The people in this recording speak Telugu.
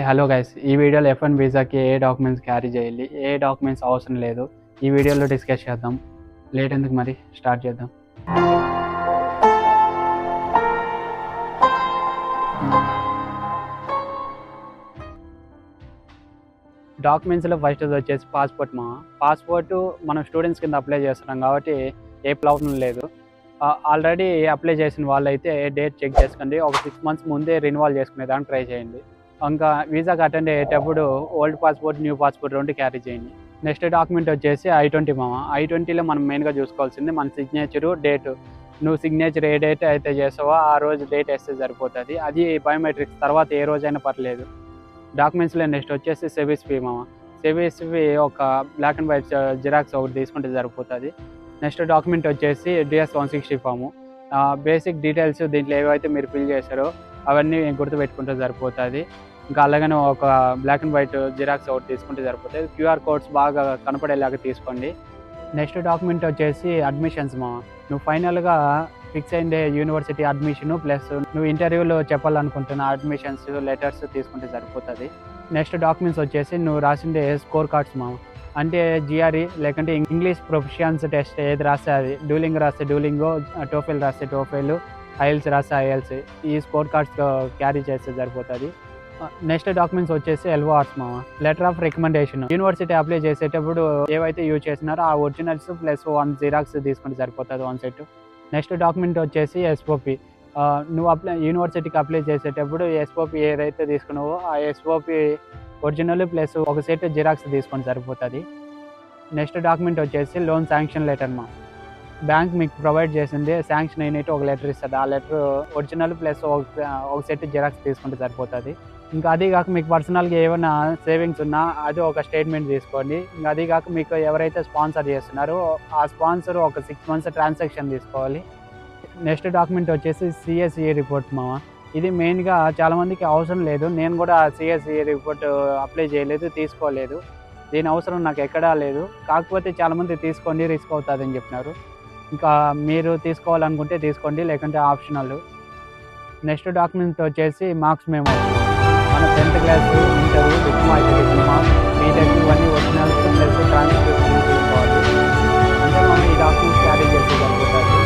హలో గైస్, ఈ వీడియోలో F1 వీసాకి ఏ డాక్యుమెంట్స్ క్యారీ చేయాలి, ఏ డాక్యుమెంట్స్ అవసరం లేదు, ఈ వీడియోలో డిస్కస్ చేద్దాం. లేట్ ఎందుకు, మరి స్టార్ట్ చేద్దాం. డాక్యుమెంట్స్లో ఫస్ట్ వచ్చేసి పాస్పోర్ట్. పాస్పోర్ట్ మనం స్టూడెంట్స్ కింద అప్లై చేస్తున్నాం కాబట్టి ఏ ప్రాబ్లం లేదు. ఆల్రెడీ అప్లై చేసిన వాళ్ళైతే డేట్ చెక్ చేసుకోండి. ఒక 6 months ముందే రెన్యువల్ చేసుకునేదానికి ట్రై చేయండి. ఇంకా వీసాకి అటెండ్ అయ్యేటప్పుడు old passport, new passport 2 carry చేయండి. నెక్స్ట్ డాక్యుమెంట్ వచ్చేసి I-20 I-20లో మనం మెయిన్గా చూసుకోవాల్సింది మన సిగ్నేచరు, డేటు. నువ్వు సిగ్నేచర్ ఏ డేట్ అయితే చేసావో ఆ రోజు డేట్ వేస్తే సరిపోతుంది. అది బయోమెట్రిక్స్ తర్వాత ఏ రోజైనా పర్లేదు. డాక్యుమెంట్స్లో నెక్స్ట్ వచ్చేసి సెవిస్ ఫీ సెవిస్ ఫీ ఒక బ్లాక్ అండ్ వైట్ జిరాక్స్ ఒకటి తీసుకుంటే సరిపోతుంది. నెక్స్ట్ డాక్యుమెంట్ వచ్చేసి DS-160 ఫాము. బేసిక్ డీటెయిల్స్ దీంట్లో ఏవైతే మీరు ఫిల్ చేశారో అవన్నీ గుర్తుపెట్టుకుంటే సరిపోతుంది. ఇంకా అలాగనే ఒక బ్లాక్ అండ్ వైట్ జిరాక్స్ ఒకటి తీసుకుంటే సరిపోతుంది. QR కోడ్స్ బాగా కనపడేలాగా తీసుకోండి. నెక్స్ట్ డాక్యుమెంట్ వచ్చేసి అడ్మిషన్స్. నువ్వు ఫైనల్గా ఫిక్స్ అయిందే యూనివర్సిటీ అడ్మిషను ప్లస్ నువ్వు ఇంటర్వ్యూలో చెప్పాలనుకుంటున్న అడ్మిషన్స్ లెటర్స్ తీసుకుంటే సరిపోతుంది. నెక్స్ట్ డాక్యుమెంట్స్ వచ్చేసి నువ్వు రాసిండే స్కోర్ కార్డ్స్ అంటే GRE లేకంటే ఇంగ్లీష్ ప్రొఫిషియన్స్ టెస్ట్ ఏది రాస్తే అది, డూలింగ్ రాస్తే డూలింగో, టోఫెల్ రాస్తే టోఫెల్, IELTS రాస్తే IELTS, ఈ స్కోర్ కార్డ్స్ క్యారీ చేస్తే సరిపోతుంది. నెక్స్ట్ డాక్యుమెంట్స్ వచ్చేసి LORs letter of recommendation. University apply చేసేటప్పుడు ఏవైతే యూజ్ చేసినారో ఆ ఒరిజినల్స్ ప్లస్ 1 జిరాక్స్ తీసుకుంటే సరిపోతుంది, 1 సెట్. నెక్స్ట్ డాక్యుమెంట్ వచ్చేసి SOP. నువ్వు యూనివర్సిటీకి అప్లై చేసేటప్పుడు SOP ఏదైతే తీసుకున్నావో ఆ SOP original plus 1 set xerox తీసుకొని సరిపోతుంది. నెక్స్ట్ డాక్యుమెంట్ వచ్చేసి లోన్ శాంక్షన్ లెటర్. బ్యాంక్ మీకు ప్రొవైడ్ చేసింది శాంక్షన్ అయినట్టు ఒక లెటర్ ఇస్తుంది. ఆ లెటర్ ఒరిజినల్ ప్లస్ ఒక సెట్ జిరాక్స్ తీసుకుంటే సరిపోతుంది. ఇంకా అది కాక మీకు పర్సనల్గా ఏమైనా సేవింగ్స్ ఉన్నా అది ఒక స్టేట్మెంట్ తీసుకోండి. ఇంకా అది కాక మీకు ఎవరైతే స్పాన్సర్ చేస్తున్నారో ఆ స్పాన్సర్ ఒక 6 months ట్రాన్సాక్షన్ తీసుకోవాలి. నెక్స్ట్ డాక్యుమెంట్ వచ్చేసి CSE రిపోర్ట్. ఇది మెయిన్గా చాలామందికి అవసరం లేదు. నేను కూడా CSE రిపోర్ట్ అప్లై చేయలేదు, తీసుకోలేదు. దీని అవసరం నాకు ఎక్కడా లేదు. కాకపోతే చాలామంది తీసుకోండి, రిస్క్ అవుతుంది అని చెప్పినారు. ఇంకా మీరు తీసుకోవాలనుకుంటే తీసుకోండి, లేకుంటే ఆప్షనల్. నెక్స్ట్ డాక్యుమెంట్ వచ్చేసి మార్క్స్ మెమో. మన 10th class, interview, diploma, diploma, BTech ఇవన్నీ ఒరిజినల్స్ ప్లస్ ట్రాన్స్క్రిప్షన్ తీసుకోవాలి. అంటే మనం ఈ డాక్యుమెంట్స్ క్యారీ చేసి సరిపోతుంది.